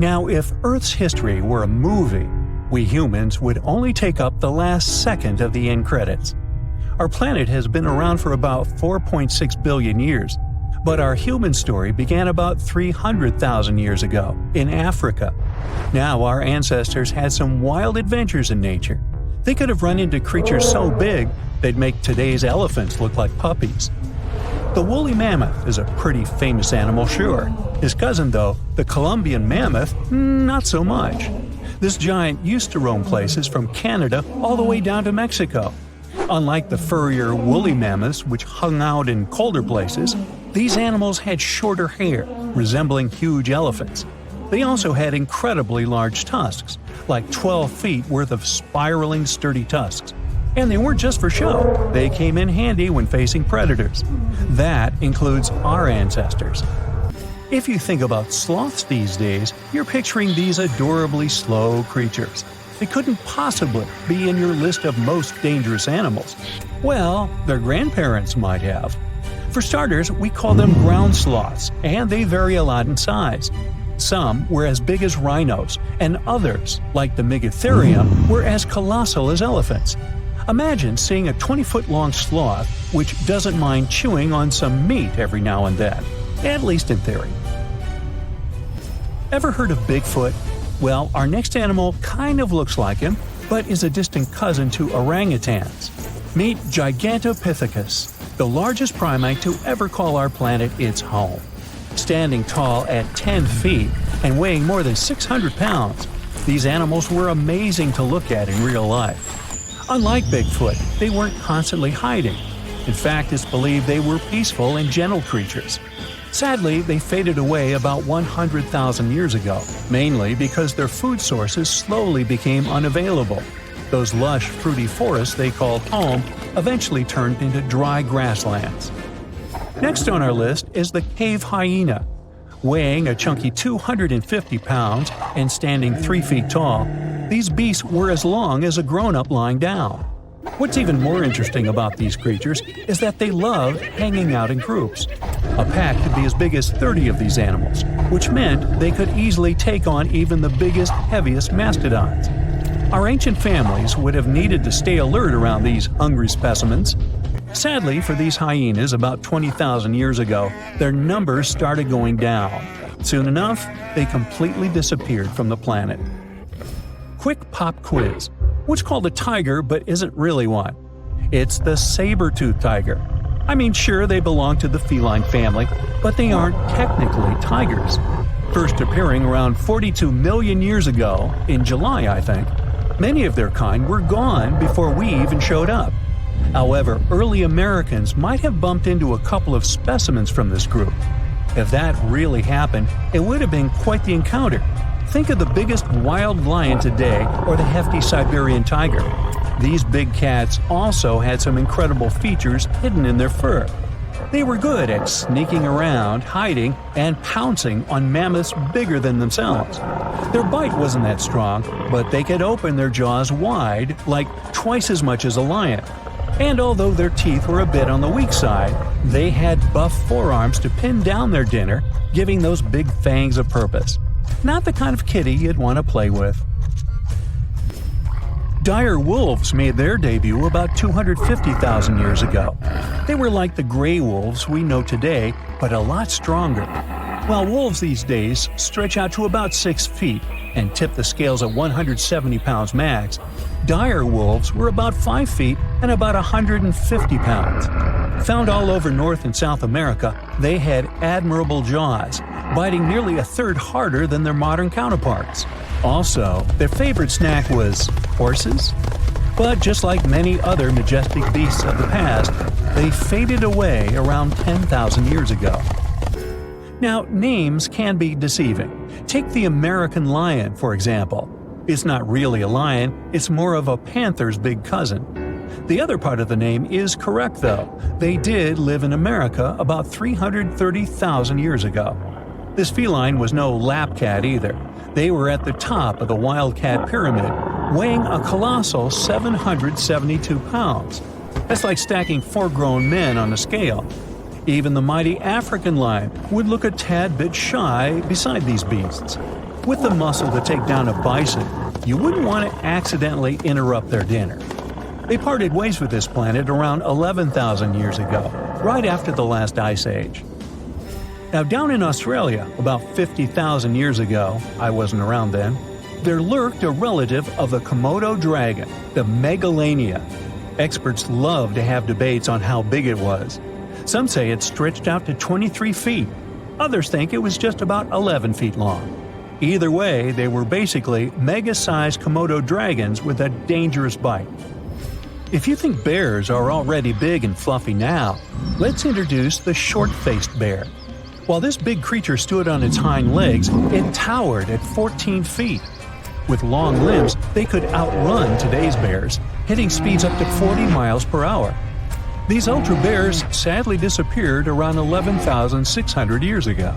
Now, if Earth's history were a movie, we humans would only take up the last second of the end credits. Our planet has been around for about 4.6 billion years, but our human story began about 300,000 years ago, in Africa. Now our ancestors had some wild adventures in nature. They could have run into creatures so big they'd make today's elephants look like puppies. The woolly mammoth is a pretty famous animal, sure. His cousin, though, the Columbian mammoth, not so much. This giant used to roam places from Canada all the way down to Mexico. Unlike the furrier woolly mammoths, which hung out in colder places, these animals had shorter hair, resembling huge elephants. They also had incredibly large tusks, like 12 feet worth of spiraling sturdy tusks. And they weren't just for show, they came in handy when facing predators. That includes our ancestors. If you think about sloths these days, you're picturing these adorably slow creatures. They couldn't possibly be in your list of most dangerous animals. Well, their grandparents might have. For starters, we call them ground sloths, and they vary a lot in size. Some were as big as rhinos, and others, like the Megatherium, were as colossal as elephants. Imagine seeing a 20-foot-long sloth which doesn't mind chewing on some meat every now and then, at least in theory. Ever heard of Bigfoot? Well, our next animal kind of looks like him, but is a distant cousin to orangutans. Meet Gigantopithecus, the largest primate to ever call our planet its home. Standing tall at 10 feet and weighing more than 600 pounds, these animals were amazing to look at in real life. Unlike Bigfoot, they weren't constantly hiding. In fact, it's believed they were peaceful and gentle creatures. Sadly, they faded away about 100,000 years ago, mainly because their food sources slowly became unavailable. Those lush, fruity forests they called home eventually turned into dry grasslands. Next on our list is the cave hyena. Weighing a chunky 250 pounds and standing 3 feet tall, these beasts were as long as a grown-up lying down. What's even more interesting about these creatures is that they loved hanging out in groups. A pack could be as big as 30 of these animals, which meant they could easily take on even the biggest, heaviest mastodons. Our ancient families would have needed to stay alert around these hungry specimens. Sadly for these hyenas about 20,000 years ago, their numbers started going down. Soon enough, they completely disappeared from the planet. Quick pop quiz. What's called a tiger but isn't really one? It's the saber-toothed tiger. I mean, sure, they belong to the feline family, but they aren't technically tigers. First appearing around 42 million years ago, in July I think, many of their kind were gone before we even showed up. However, early Americans might have bumped into a couple of specimens from this group. If that really happened, it would have been quite the encounter. Think of the biggest wild lion today or the hefty Siberian tiger. These big cats also had some incredible features hidden in their fur. They were good at sneaking around, hiding, and pouncing on mammoths bigger than themselves. Their bite wasn't that strong, but they could open their jaws wide, like twice as much as a lion. And although their teeth were a bit on the weak side, they had buff forearms to pin down their dinner, giving those big fangs a purpose. Not the kind of kitty you'd want to play with. Dire wolves made their debut about 250,000 years ago. They were like the gray wolves we know today, but a lot stronger. While wolves these days stretch out to about 6 feet and tip the scales at 170 pounds max, dire wolves were about 5 feet and about 150 pounds. Found all over North and South America, they had admirable jaws, biting nearly a third harder than their modern counterparts. Also, their favorite snack was horses. But just like many other majestic beasts of the past, they faded away around 10,000 years ago. Now, names can be deceiving. Take the American lion, for example. It's not really a lion, it's more of a panther's big cousin. The other part of the name is correct, though. They did live in America about 330,000 years ago. This feline was no lap cat either. They were at the top of the wildcat pyramid, weighing a colossal 772 pounds. That's like stacking 4 grown men on a scale. Even the mighty African lion would look a tad bit shy beside these beasts. With the muscle to take down a bison, you wouldn't want to accidentally interrupt their dinner. They parted ways with this planet around 11,000 years ago, right after the last ice age. Now down in Australia, about 50,000 years ago, I wasn't around then, there lurked a relative of the Komodo dragon, the Megalania. Experts love to have debates on how big it was. Some say it stretched out to 23 feet. Others think it was just about 11 feet long. Either way, they were basically mega-sized Komodo dragons with a dangerous bite. If you think bears are already big and fluffy now, let's introduce the short-faced bear. While this big creature stood on its hind legs, it towered at 14 feet. With long limbs, they could outrun today's bears, hitting speeds up to 40 miles per hour. These ultra bears sadly disappeared around 11,600 years ago.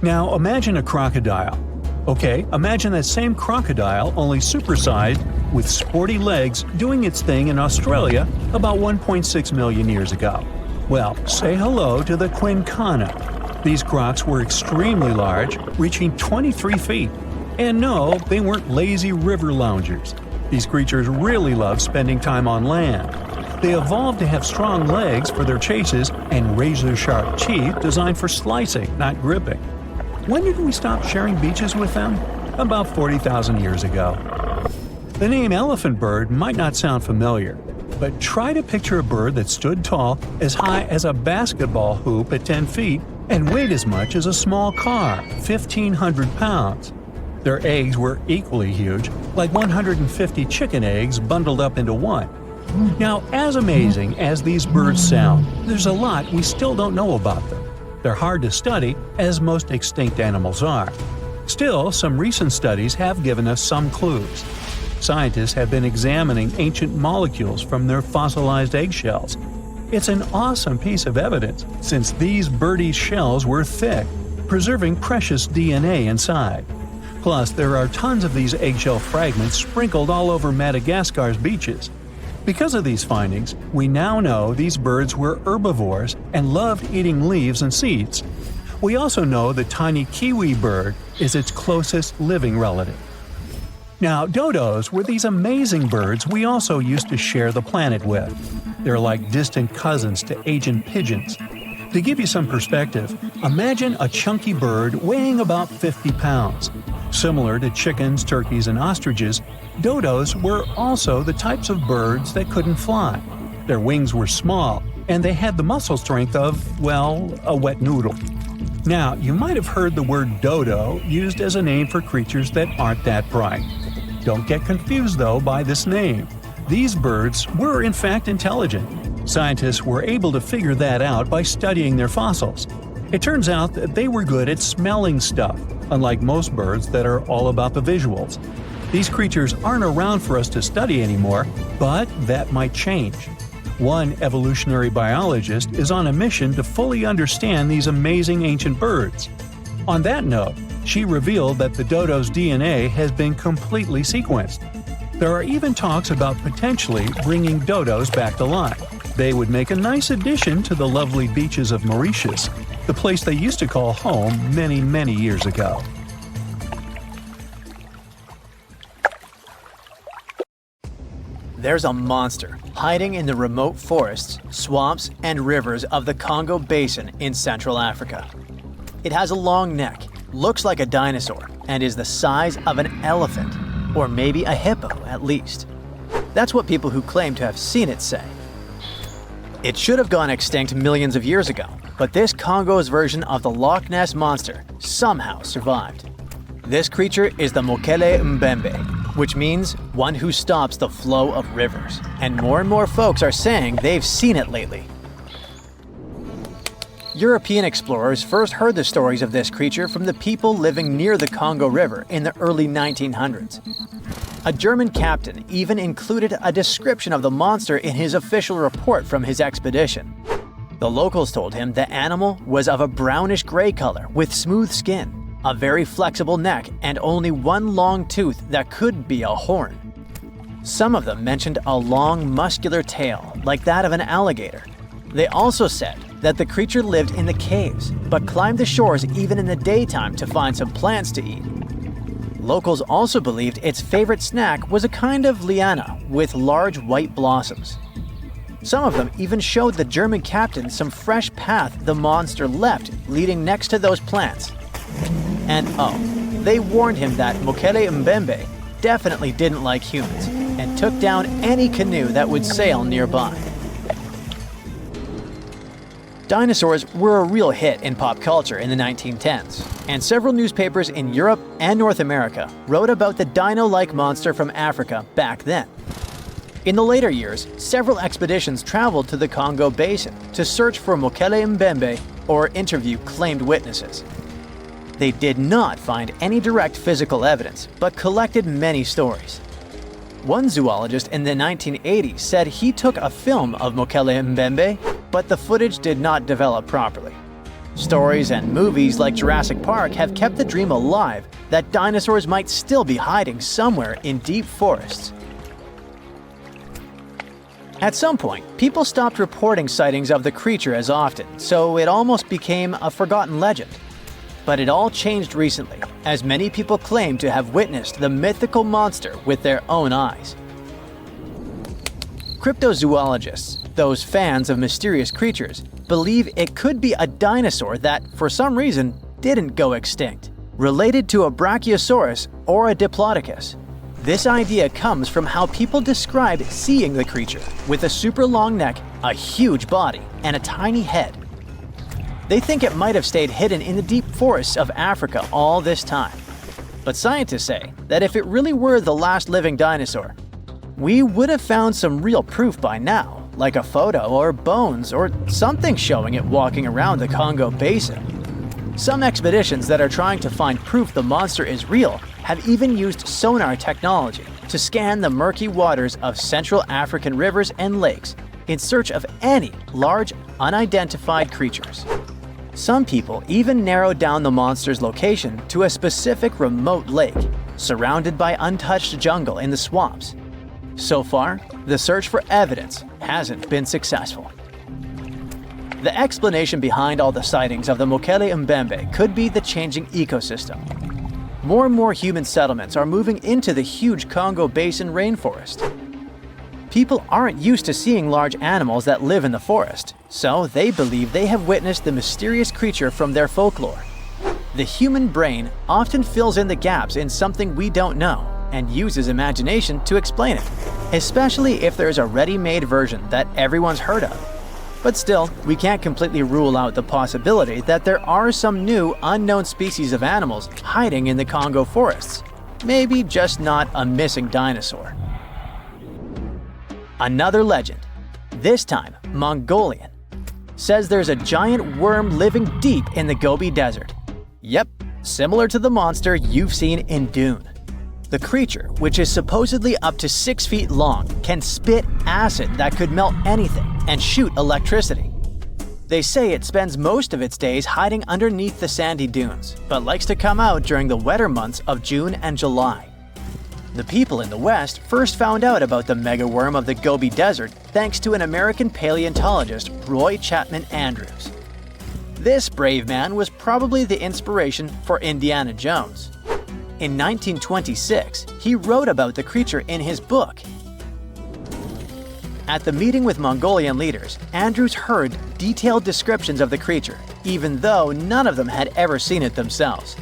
Now imagine a crocodile. Okay, imagine that same crocodile, only supersized, with sporty legs, doing its thing in Australia about 1.6 million years ago. Well, say hello to the quincana. These crocs were extremely large, reaching 23 feet. And no, they weren't lazy river loungers. These creatures really love spending time on land. They evolved to have strong legs for their chases and razor-sharp teeth designed for slicing, not gripping. When did we stop sharing beaches with them? About 40,000 years ago. The name elephant bird might not sound familiar, but try to picture a bird that stood tall, as high as a basketball hoop at 10 feet, and weighed as much as a small car, 1,500 pounds. Their eggs were equally huge, like 150 chicken eggs bundled up into one. Now, as amazing as these birds sound, there's a lot we still don't know about them. They're hard to study, as most extinct animals are. Still, some recent studies have given us some clues. Scientists have been examining ancient molecules from their fossilized eggshells. It's an awesome piece of evidence, since these birdie shells were thick, preserving precious DNA inside. Plus, there are tons of these eggshell fragments sprinkled all over Madagascar's beaches. Because of these findings, we now know these birds were herbivores and loved eating leaves and seeds. We also know the tiny kiwi bird is its closest living relative. Now, dodos were these amazing birds we also used to share the planet with. They're like distant cousins to Asian pigeons. To give you some perspective, imagine a chunky bird weighing about 50 pounds. Similar to chickens, turkeys, and ostriches, dodos were also the types of birds that couldn't fly. Their wings were small, and they had the muscle strength of, well, a wet noodle. Now, you might have heard the word dodo used as a name for creatures that aren't that bright. Don't get confused, though, by this name. These birds were in fact intelligent. Scientists were able to figure that out by studying their fossils. It turns out that they were good at smelling stuff, unlike most birds that are all about the visuals. These creatures aren't around for us to study anymore, but that might change. One evolutionary biologist is on a mission to fully understand these amazing ancient birds. On that note, she revealed that the dodo's DNA has been completely sequenced. There are even talks about potentially bringing dodos back to life. They would make a nice addition to the lovely beaches of Mauritius, the place they used to call home many, many years ago. There's a monster hiding in the remote forests, swamps, and rivers of the Congo Basin in Central Africa. It has a long neck, looks like a dinosaur, and is the size of an elephant, or maybe a hippo at least. That's what people who claim to have seen it say. It should have gone extinct millions of years ago, but this Congo's version of the Loch Ness Monster somehow survived. This creature is the Mokele Mbembe, which means one who stops the flow of rivers, and more folks are saying they've seen it lately. European explorers first heard the stories of this creature from the people living near the Congo River in the early 1900s. A German captain even included a description of the monster in his official report from his expedition. The locals told him the animal was of a brownish-gray color with smooth skin, a very flexible neck, and only one long tooth that could be a horn. Some of them mentioned a long, muscular tail like that of an alligator. They also said that the creature lived in the caves, but climbed the shores even in the daytime to find some plants to eat. Locals also believed its favorite snack was a kind of liana with large white blossoms. Some of them even showed the German captain some fresh path the monster left leading next to those plants. And they warned him that Mokele Mbembe definitely didn't like humans and took down any canoe that would sail nearby. Dinosaurs were a real hit in pop culture in the 1910s, and several newspapers in Europe and North America wrote about the dino-like monster from Africa back then. In the later years, several expeditions traveled to the Congo Basin to search for Mokele Mbembe or interview claimed witnesses. They did not find any direct physical evidence, but collected many stories. One zoologist in the 1980s said he took a film of Mokele Mbembe, but the footage did not develop properly. Stories and movies like Jurassic Park have kept the dream alive that dinosaurs might still be hiding somewhere in deep forests. At some point, people stopped reporting sightings of the creature as often, so it almost became a forgotten legend. But it all changed recently, as many people claim to have witnessed the mythical monster with their own eyes. Cryptozoologists, those fans of mysterious creatures, believe it could be a dinosaur that, for some reason, didn't go extinct, related to a brachiosaurus or a diplodocus. This idea comes from how people describe seeing the creature, with a super long neck, a huge body, and a tiny head. They think it might have stayed hidden in the deep forests of Africa all this time. But scientists say that if it really were the last living dinosaur, we would have found some real proof by now, like a photo or bones or something showing it walking around the Congo Basin. Some expeditions that are trying to find proof the monster is real have even used sonar technology to scan the murky waters of Central African rivers and lakes in search of any large, unidentified creatures. Some people even narrowed down the monster's location to a specific remote lake, surrounded by untouched jungle in the swamps. So far, the search for evidence hasn't been successful. The explanation behind all the sightings of the Mokele Mbembe could be the changing ecosystem. More and more human settlements are moving into the huge Congo Basin rainforest. People aren't used to seeing large animals that live in the forest, so they believe they have witnessed the mysterious creature from their folklore. The human brain often fills in the gaps in something we don't know and uses imagination to explain it, especially if there's a ready-made version that everyone's heard of. But still, we can't completely rule out the possibility that there are some new, unknown species of animals hiding in the Congo forests. Maybe just not a missing dinosaur. Another legend, this time Mongolian, says there's a giant worm living deep in the Gobi Desert. Yep, similar to the monster you've seen in Dune. The creature, which is supposedly up to 6 feet long, can spit acid that could melt anything and shoot electricity. They say it spends most of its days hiding underneath the sandy dunes, but likes to come out during the wetter months of June and July. The people in the West first found out about the megaworm of the Gobi Desert thanks to an American paleontologist, Roy Chapman Andrews. This brave man was probably the inspiration for Indiana Jones. In 1926, he wrote about the creature in his book. At the meeting with Mongolian leaders, Andrews heard detailed descriptions of the creature, even though none of them had ever seen it themselves.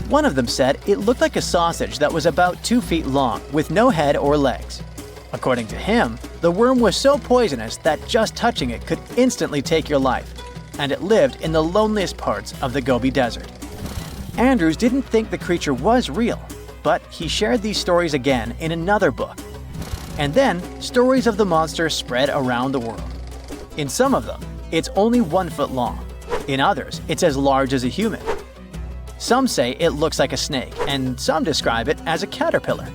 One of them said it looked like a sausage that was about 2 feet long, with no head or legs. According to him, the worm was so poisonous that just touching it could instantly take your life, and it lived in the loneliest parts of the Gobi Desert. Andrews didn't think the creature was real, but he shared these stories again in another book. And then, stories of the monster spread around the world. In some of them, it's only 1 foot long. In others, it's as large as a human. Some say it looks like a snake, and some describe it as a caterpillar.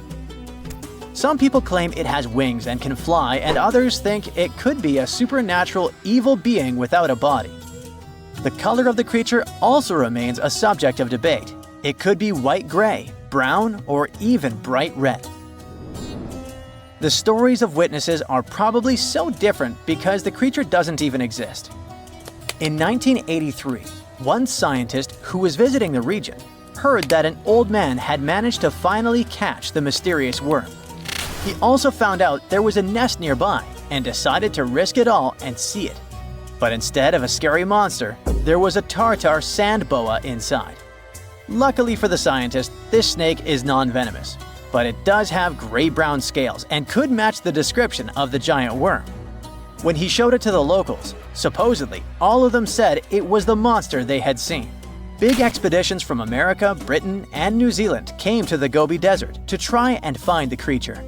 Some people claim it has wings and can fly, and others think it could be a supernatural evil being without a body. The color of the creature also remains a subject of debate. It could be white-gray, brown, or even bright red. The stories of witnesses are probably so different because the creature doesn't even exist. In 1983, one scientist who was visiting the region heard that an old man had managed to finally catch the mysterious worm. He also found out there was a nest nearby and decided to risk it all and see it. But instead of a scary monster, there was a tartar sand boa inside. Luckily for the scientist, this snake is non-venomous, but it does have gray-brown scales and could match the description of the giant worm. When he showed it to the locals, supposedly all of them said it was the monster they had seen. Big expeditions from America, Britain, and New Zealand came to the Gobi Desert to try and find the creature.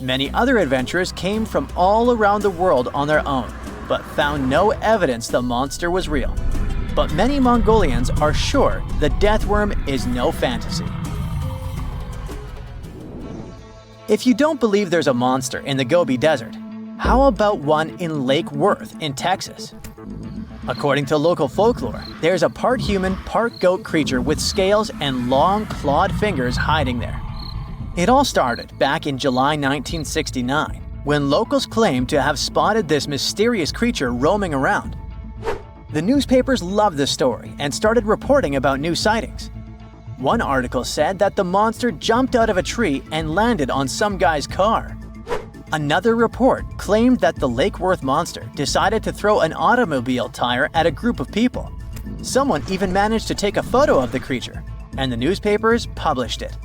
Many other adventurers came from all around the world on their own, but found no evidence the monster was real. But many Mongolians are sure the death worm is no fantasy. If you don't believe there's a monster in the Gobi Desert, how about one in Lake Worth in Texas? According to local folklore, there's a part human, part goat creature with scales and long clawed fingers hiding there. It all started back in July 1969, when locals claimed to have spotted this mysterious creature roaming around. The newspapers loved the story and started reporting about new sightings. One article said that the monster jumped out of a tree and landed on some guy's car. Another report claimed that the Lake Worth monster decided to throw an automobile tire at a group of people. Someone even managed to take a photo of the creature, and the newspapers published it.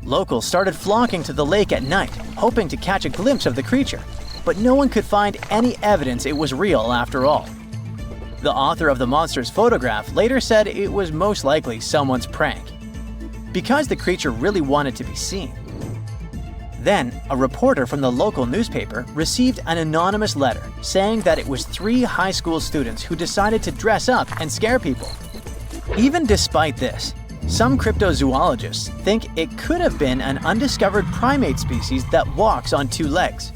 Locals started flocking to the lake at night, hoping to catch a glimpse of the creature, but no one could find any evidence it was real after all. The author of the monster's photograph later said it was most likely someone's prank, because the creature really wanted to be seen. Then, a reporter from the local newspaper received an anonymous letter saying that it was 3 high school students who decided to dress up and scare people. Even despite this, some cryptozoologists think it could have been an undiscovered primate species that walks on 2 legs.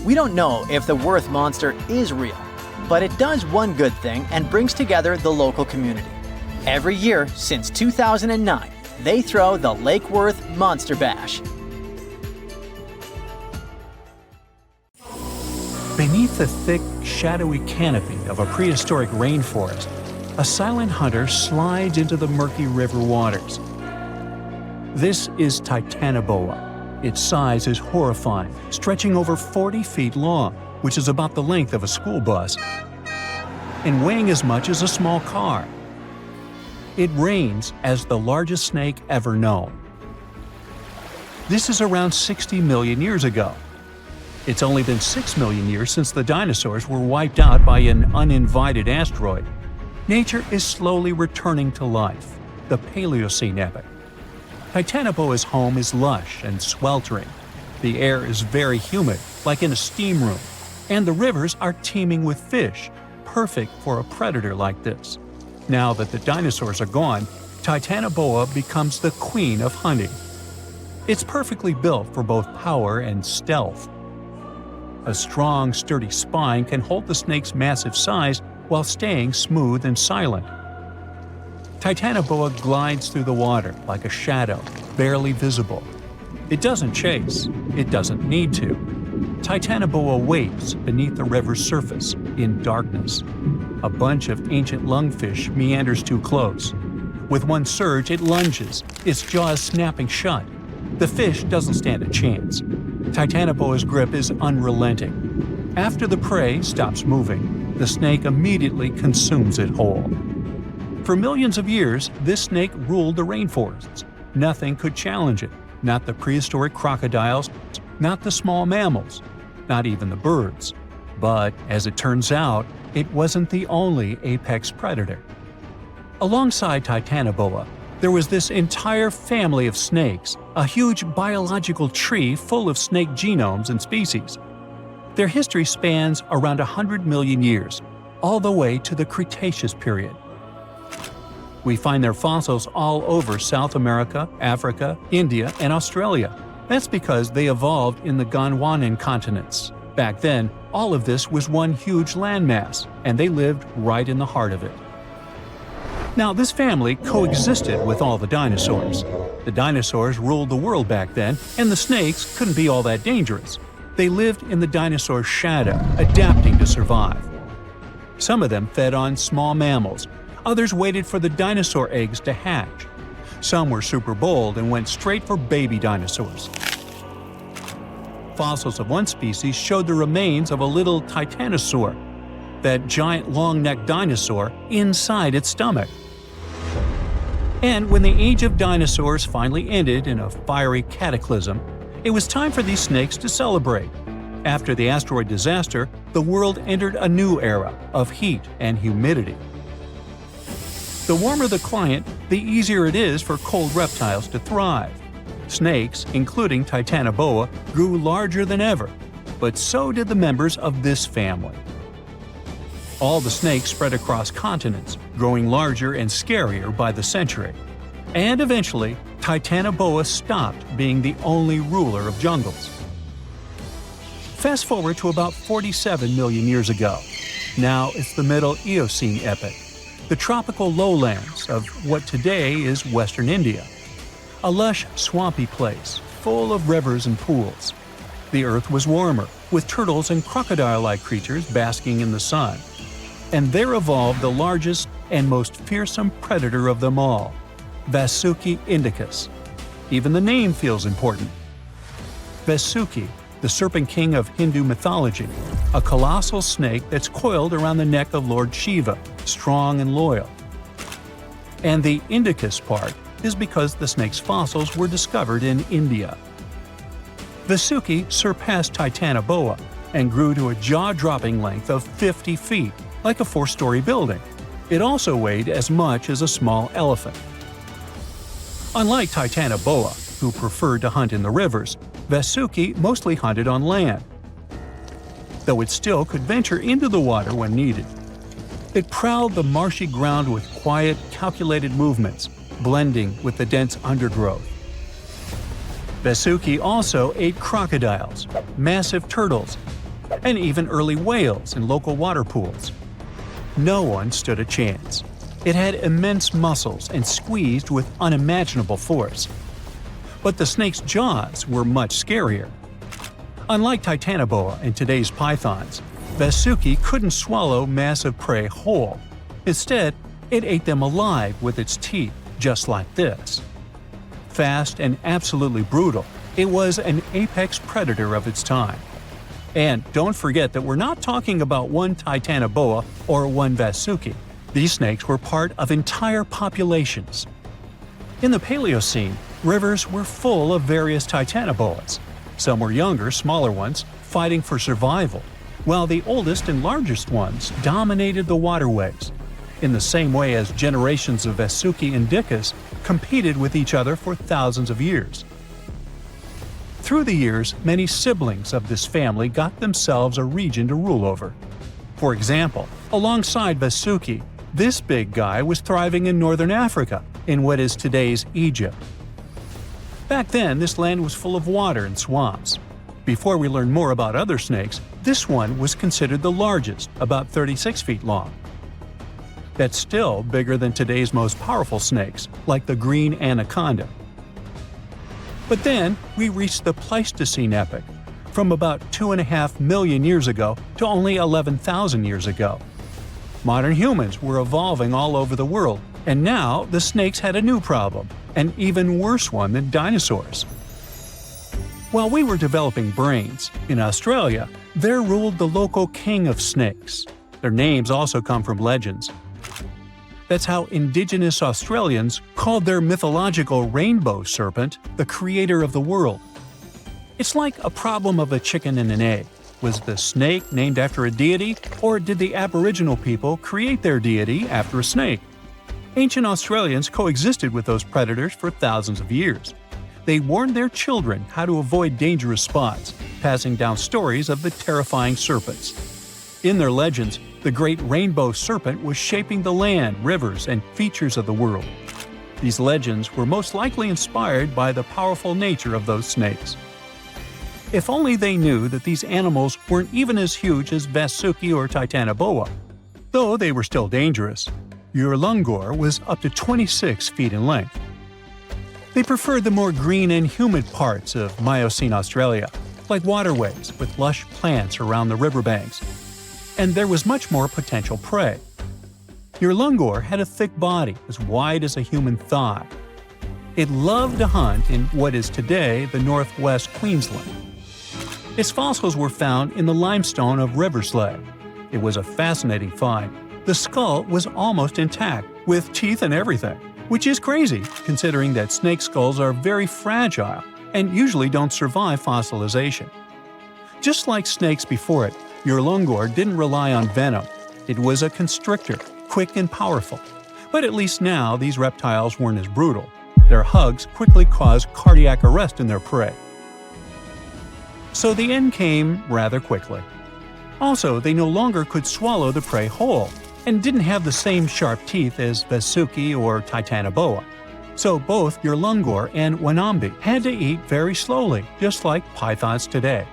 We don't know if the Worth monster is real, but it does one good thing and brings together the local community. Every year since 2009, they throw the Lake Worth Monster Bash. Beneath the thick, shadowy canopy of a prehistoric rainforest, a silent hunter slides into the murky river waters. This is Titanoboa. Its size is horrifying, stretching over 40 feet long, which is about the length of a school bus, and weighing as much as a small car. It reigns as the largest snake ever known. This is around 60 million years ago. It's only been 6 million years since the dinosaurs were wiped out by an uninvited asteroid. Nature is slowly returning to life, the Paleocene epoch. Titanoboa's home is lush and sweltering. The air is very humid, like in a steam room, and the rivers are teeming with fish, perfect for a predator like this. Now that the dinosaurs are gone, Titanoboa becomes the queen of hunting. It's perfectly built for both power and stealth. A strong, sturdy spine can hold the snake's massive size while staying smooth and silent. Titanoboa glides through the water like a shadow, barely visible. It doesn't chase. It doesn't need to. Titanoboa waits beneath the river's surface, in darkness. A bunch of ancient lungfish meanders too close. With one surge, it lunges, its jaws snapping shut. The fish doesn't stand a chance. Titanoboa's grip is unrelenting. After the prey stops moving, the snake immediately consumes it whole. For millions of years, this snake ruled the rainforests. Nothing could challenge it, not the prehistoric crocodiles, not the small mammals, not even the birds. But, as it turns out, it wasn't the only apex predator. Alongside Titanoboa, there was this entire family of snakes, a huge biological tree full of snake genomes and species. Their history spans around 100 million years, all the way to the Cretaceous period. We find their fossils all over South America, Africa, India, and Australia. That's because they evolved in the Gondwanan continents. Back then, all of this was one huge landmass, and they lived right in the heart of it. Now, this family coexisted with all the dinosaurs. The dinosaurs ruled the world back then, and the snakes couldn't be all that dangerous. They lived in the dinosaur's shadow, adapting to survive. Some of them fed on small mammals, others waited for the dinosaur eggs to hatch. Some were super bold and went straight for baby dinosaurs. Fossils of one species showed the remains of a little titanosaur, that giant long-necked dinosaur, inside its stomach. And when the age of dinosaurs finally ended in a fiery cataclysm, it was time for these snakes to celebrate. After the asteroid disaster, the world entered a new era of heat and humidity. The warmer the climate, the easier it is for cold reptiles to thrive. Snakes, including Titanoboa, grew larger than ever, but so did the members of this family. All the snakes spread across continents, growing larger and scarier by the century. And eventually, Titanoboa stopped being the only ruler of jungles. Fast forward to about 47 million years ago. Now it's the Middle Eocene epoch, the tropical lowlands of what today is Western India. A lush, swampy place, full of rivers and pools. The earth was warmer, with turtles and crocodile-like creatures basking in the sun. And there evolved the largest and most fearsome predator of them all, Vasuki indicus. Even the name feels important. Vasuki, the serpent king of Hindu mythology, a colossal snake that's coiled around the neck of Lord Shiva, strong and loyal. And the indicus part is because the snake's fossils were discovered in India. Vasuki surpassed Titanoboa and grew to a jaw-dropping length of 50 feet, like a 4-story building. It also weighed as much as a small elephant. Unlike Titanoboa, who preferred to hunt in the rivers, Vasuki mostly hunted on land, though it still could venture into the water when needed. It prowled the marshy ground with quiet, calculated movements, blending with the dense undergrowth. Vasuki also ate crocodiles, massive turtles, and even early whales in local water pools. No one stood a chance. It had immense muscles and squeezed with unimaginable force. But the snake's jaws were much scarier. Unlike Titanoboa and today's pythons, Vasuki couldn't swallow massive prey whole. Instead, it ate them alive with its teeth, just like this. Fast and absolutely brutal, it was an apex predator of its time. And don't forget that we're not talking about one Titanoboa or one Vasuki. These snakes were part of entire populations. In the Paleocene, rivers were full of various Titanoboas. Some were younger, smaller ones, fighting for survival, while the oldest and largest ones dominated the waterways, in the same way as generations of Vasuki indicus competed with each other for thousands of years. Through the years, many siblings of this family got themselves a region to rule over. For example, alongside Vasuki, this big guy was thriving in northern Africa, in what is today's Egypt. Back then, this land was full of water and swamps. Before we learn more about other snakes, this one was considered the largest, about 36 feet long. That's still bigger than today's most powerful snakes, like the green anaconda. But then, we reached the Pleistocene epoch, from about 2.5 million years ago to only 11,000 years ago. Modern humans were evolving all over the world, and now the snakes had a new problem, an even worse one than dinosaurs. While we were developing brains, in Australia, there ruled the local king of snakes. Their names also come from legends. That's how indigenous Australians called their mythological rainbow serpent the creator of the world. It's like a problem of a chicken and an egg. Was the snake named after a deity, or did the Aboriginal people create their deity after a snake? Ancient Australians coexisted with those predators for thousands of years. They warned their children how to avoid dangerous spots, passing down stories of the terrifying serpents. In their legends, the great rainbow serpent was shaping the land, rivers, and features of the world. These legends were most likely inspired by the powerful nature of those snakes. If only they knew that these animals weren't even as huge as Vasuki or Titanoboa. Though they were still dangerous, Urlungor was up to 26 feet in length. They preferred the more green and humid parts of Miocene Australia, like waterways with lush plants around the riverbanks. and there was much more potential prey. Urlungor had a thick body as wide as a human thigh. It loved to hunt in what is today the northwest Queensland. Its fossils were found in the limestone of Riverslade. It was a fascinating find. The skull was almost intact, with teeth and everything, which is crazy considering that snake skulls are very fragile and usually don't survive fossilization. Just like snakes before it, Urlungor didn't rely on venom. It was a constrictor, quick and powerful. But at least now these reptiles weren't as brutal. Their hugs quickly caused cardiac arrest in their prey. So the end came rather quickly. Also, they no longer could swallow the prey whole, and didn't have the same sharp teeth as Vasuki or Titanoboa. So both Urlungor and Wanambi had to eat very slowly, just like pythons today.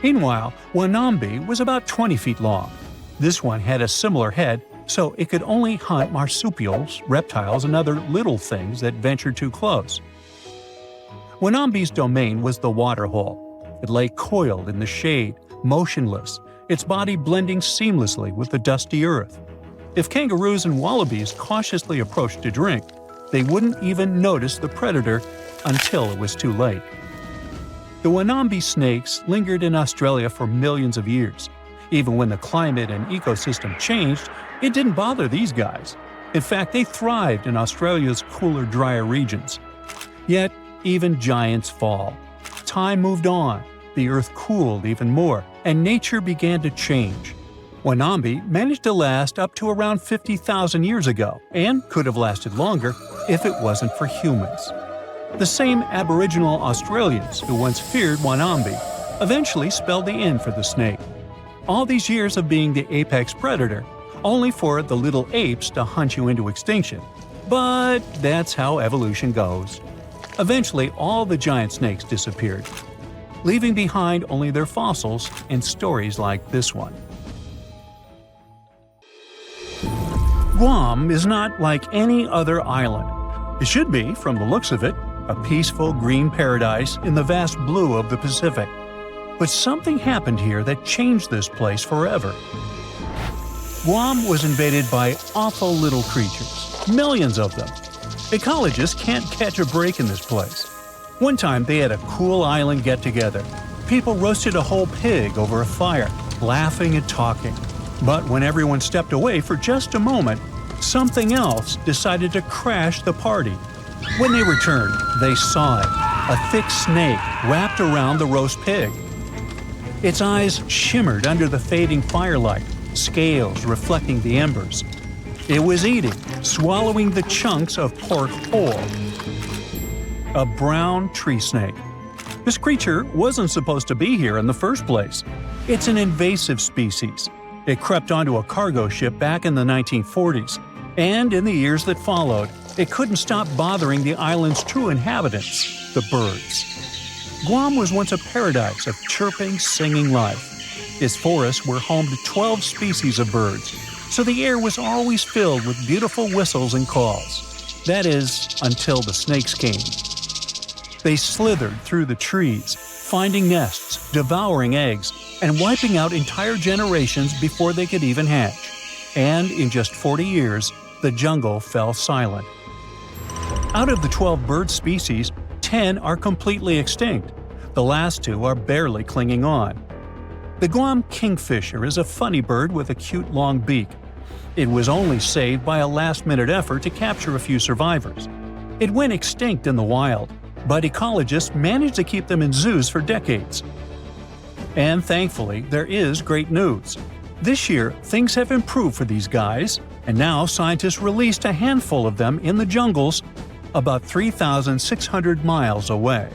Meanwhile, Wanambi was about 20 feet long. This one had a similar head, so it could only hunt marsupials, reptiles, and other little things that ventured too close. Wanambi's domain was the waterhole. It lay coiled in the shade, motionless, its body blending seamlessly with the dusty earth. If kangaroos and wallabies cautiously approached to drink, they wouldn't even notice the predator until it was too late. The Wanambi snakes lingered in Australia for millions of years. Even when the climate and ecosystem changed, it didn't bother these guys. In fact, they thrived in Australia's cooler, drier regions. Yet, even giants fall. Time moved on, the earth cooled even more, and nature began to change. Wanambi managed to last up to around 50,000 years ago, and could have lasted longer if it wasn't for humans. The same Aboriginal Australians who once feared Wanambi eventually spelled the end for the snake. All these years of being the apex predator, only for the little apes to hunt you into extinction. But that's how evolution goes. Eventually, all the giant snakes disappeared, leaving behind only their fossils and stories like this one. Guam is not like any other island. It should be, from the looks of it, a peaceful green paradise in the vast blue of the Pacific. But something happened here that changed this place forever. Guam was invaded by awful little creatures, millions of them. Ecologists can't catch a break in this place. One time they had a cool island get-together. People roasted a whole pig over a fire, laughing and talking. But when everyone stepped away for just a moment, something else decided to crash the party. When they returned, they saw it, a thick snake wrapped around the roast pig. Its eyes shimmered under the fading firelight, scales reflecting the embers. It was eating, swallowing the chunks of pork whole. A brown tree snake. This creature wasn't supposed to be here in the first place. It's an invasive species. It crept onto a cargo ship back in the 1940s, and in the years that followed, it couldn't stop bothering the island's true inhabitants, the birds. Guam was once a paradise of chirping, singing life. Its forests were home to 12 species of birds, so the air was always filled with beautiful whistles and calls. That is, until the snakes came. They slithered through the trees, finding nests, devouring eggs, and wiping out entire generations before they could even hatch. And in just 40 years, the jungle fell silent. Out of the 12 bird species, 10 are completely extinct. The last 2 are barely clinging on. The Guam kingfisher is a funny bird with a cute long beak. It was only saved by a last-minute effort to capture a few survivors. It went extinct in the wild, but ecologists managed to keep them in zoos for decades. And thankfully, there is great news. This year, things have improved for these guys, and now scientists released a handful of them in the jungles about 3,600 miles away.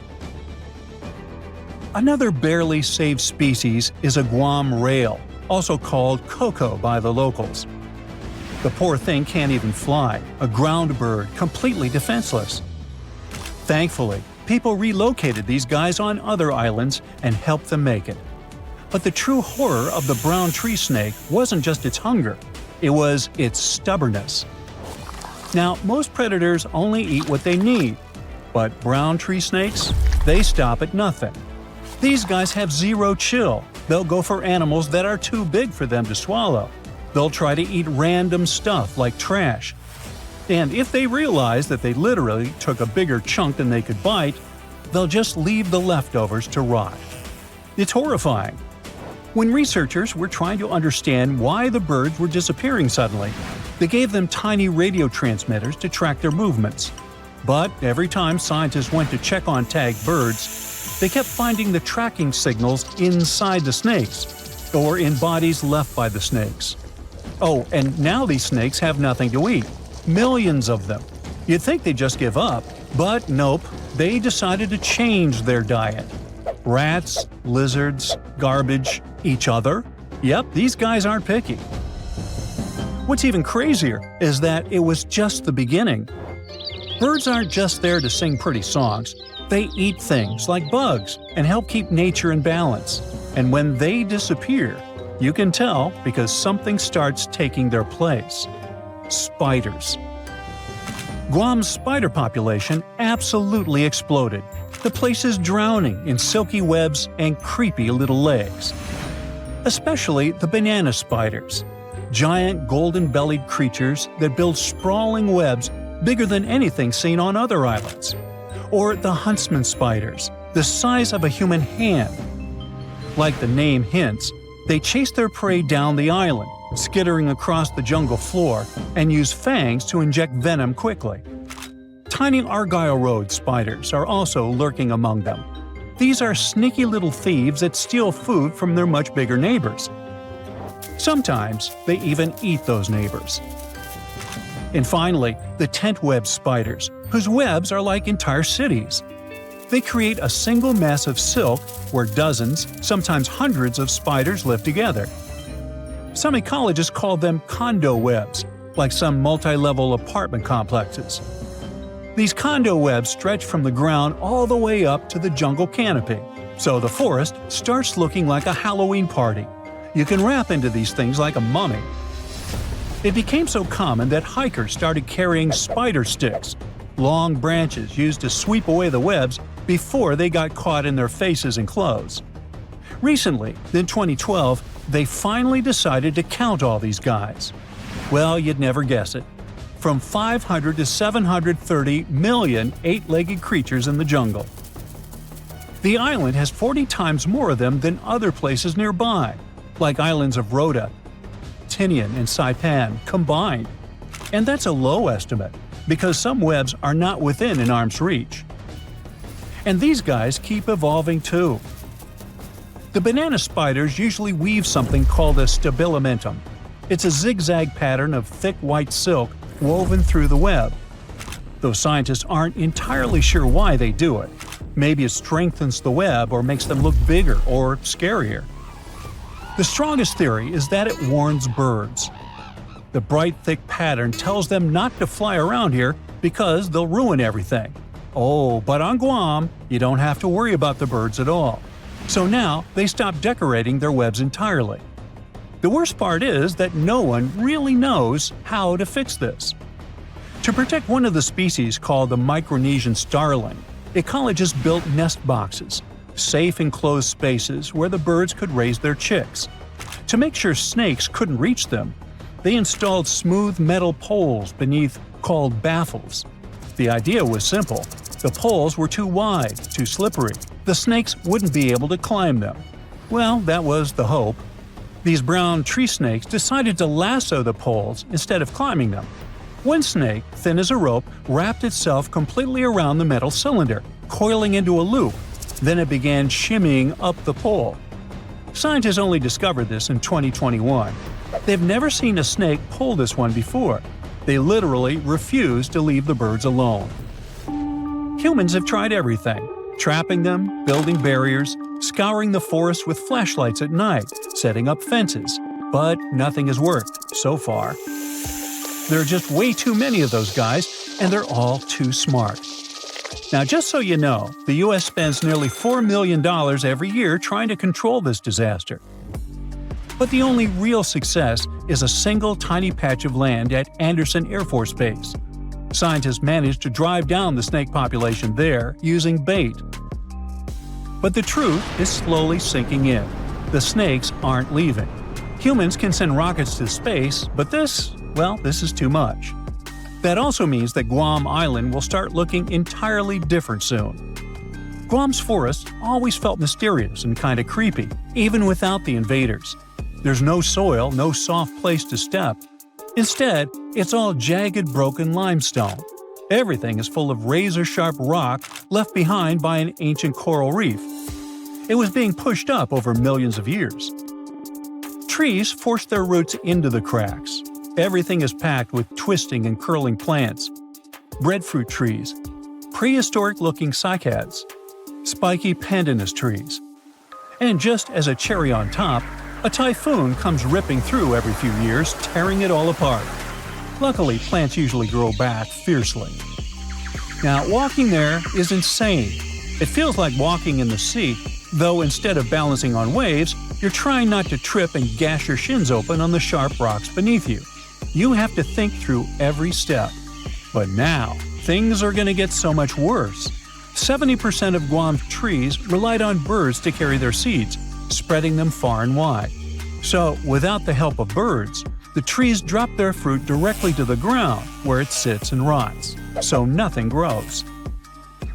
Another barely saved species is a Guam rail, also called Coco by the locals. The poor thing can't even fly, a ground bird completely defenseless. Thankfully, people relocated these guys on other islands and helped them make it. But the true horror of the brown tree snake wasn't just its hunger, it was its stubbornness. Now, most predators only eat what they need, but brown tree snakes, they stop at nothing. These guys have zero chill, They'll go for animals that are too big for them to swallow. They'll try to eat random stuff like trash. And if they realize that they literally took a bigger chunk than they could bite, they'll just leave the leftovers to rot. It's horrifying. When researchers were trying to understand why the birds were disappearing suddenly, they gave them tiny radio transmitters to track their movements. But every time scientists went to check on tagged birds, they kept finding the tracking signals inside the snakes, or in bodies left by the snakes. Oh, and now these snakes have nothing to eat. Millions of them. You'd think they'd just give up, but nope, they decided to change their diet. Rats, lizards, garbage, each other. Yep, these guys aren't picky. What's even crazier is that it was just the beginning. Birds aren't just there to sing pretty songs. They eat things like bugs and help keep nature in balance. And when they disappear, you can tell because something starts taking their place. Spiders. Guam's spider population absolutely exploded. The place is drowning in silky webs and creepy little legs. Especially the banana spiders. Giant golden-bellied creatures that build sprawling webs bigger than anything seen on other islands. Or the huntsman spiders, the size of a human hand. Like the name hints, they chase their prey down the island, skittering across the jungle floor, and use fangs to inject venom quickly. Tiny Argyle Road spiders are also lurking among them. These are sneaky little thieves that steal food from their much bigger neighbors. Sometimes they even eat those neighbors. And finally, the tent web spiders, whose webs are like entire cities. They create a single mass of silk where dozens, sometimes hundreds of spiders live together. Some ecologists call them condo webs, like some multi-level apartment complexes. These condo webs stretch from the ground all the way up to the jungle canopy, so the forest starts looking like a Halloween party. You can wrap into these things like a mummy. It became so common that hikers started carrying spider sticks, long branches used to sweep away the webs before they got caught in their faces and clothes. Recently, in 2012, they finally decided to count all these guys. Well, you'd never guess it. From 500 to 730 million eight-legged creatures in the jungle. The island has 40 times more of them than other places nearby, like islands of Rota, Tinian, and Saipan combined. And that's a low estimate, because some webs are not within an arm's reach. And these guys keep evolving too. The banana spiders usually weave something called a stabilimentum. It's a zigzag pattern of thick white silk woven through the web. Though scientists aren't entirely sure why they do it. Maybe it strengthens the web or makes them look bigger or scarier. The strongest theory is that it warns birds. The bright, thick pattern tells them not to fly around here because they'll ruin everything. Oh, but on Guam, you don't have to worry about the birds at all. So now they stop decorating their webs entirely. The worst part is that no one really knows how to fix this. To protect one of the species called the Micronesian starling, ecologists built nest boxes, safe enclosed spaces where the birds could raise their chicks. To make sure snakes couldn't reach them, they installed smooth metal poles beneath called baffles. The idea was simple. The poles were too wide, too slippery. The snakes wouldn't be able to climb them. Well, that was the hope. These brown tree snakes decided to lasso the poles instead of climbing them. One snake, thin as a rope, wrapped itself completely around the metal cylinder, coiling into a loop. Then it began shimmying up the pole. Scientists only discovered this in 2021. They've never seen a snake pull this one before. They literally refuse to leave the birds alone. Humans have tried everything. Trapping them, building barriers, scouring the forest with flashlights at night, setting up fences. But nothing has worked, so far. There are just way too many of those guys, and they're all too smart. Now, just so you know, the U.S. spends nearly $4 million every year trying to control this disaster. But the only real success is a single tiny patch of land at Andersen Air Force Base. Scientists managed to drive down the snake population there using bait. But the truth is slowly sinking in. The snakes aren't leaving. Humans can send rockets to space, but this is too much. That also means that Guam Island will start looking entirely different soon. Guam's forests always felt mysterious and kinda creepy, even without the invaders. There's no soil, no soft place to step. Instead, it's all jagged, broken limestone. Everything is full of razor-sharp rock left behind by an ancient coral reef. It was being pushed up over millions of years. Trees force their roots into the cracks. Everything is packed with twisting and curling plants. Breadfruit trees, prehistoric-looking cycads, spiky pandanus trees. And just as a cherry on top, a typhoon comes ripping through every few years, tearing it all apart. Luckily, plants usually grow back fiercely. Now, walking there is insane. It feels like walking in the sea, though instead of balancing on waves, you're trying not to trip and gash your shins open on the sharp rocks beneath you. You have to think through every step. But now, things are going to get so much worse. 70% of Guam's trees relied on birds to carry their seeds, spreading them far and wide. So, without the help of birds, the trees drop their fruit directly to the ground, where it sits and rots, so nothing grows.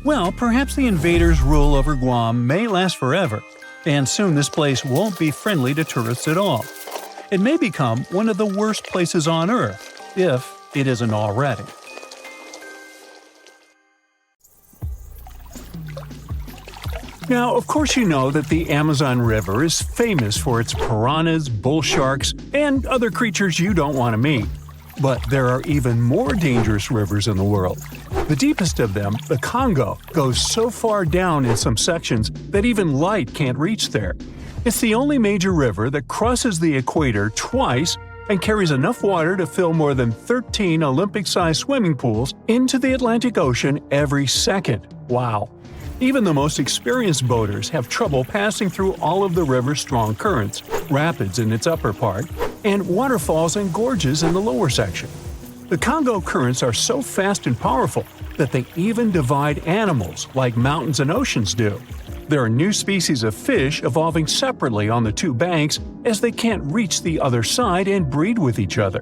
Well, perhaps the invaders' rule over Guam may last forever, and soon this place won't be friendly to tourists at all. It may become one of the worst places on Earth, if it isn't already. Now, of course you know that the Amazon River is famous for its piranhas, bull sharks, and other creatures you don't want to meet. But there are even more dangerous rivers in the world. The deepest of them, the Congo, goes so far down in some sections that even light can't reach there. It's the only major river that crosses the equator twice and carries enough water to fill more than 13 Olympic-sized swimming pools into the Atlantic Ocean every second. Wow! Even the most experienced boaters have trouble passing through all of the river's strong currents, rapids in its upper part, and waterfalls and gorges in the lower section. The Congo currents are so fast and powerful that they even divide animals like mountains and oceans do. There are new species of fish evolving separately on the two banks as they can't reach the other side and breed with each other.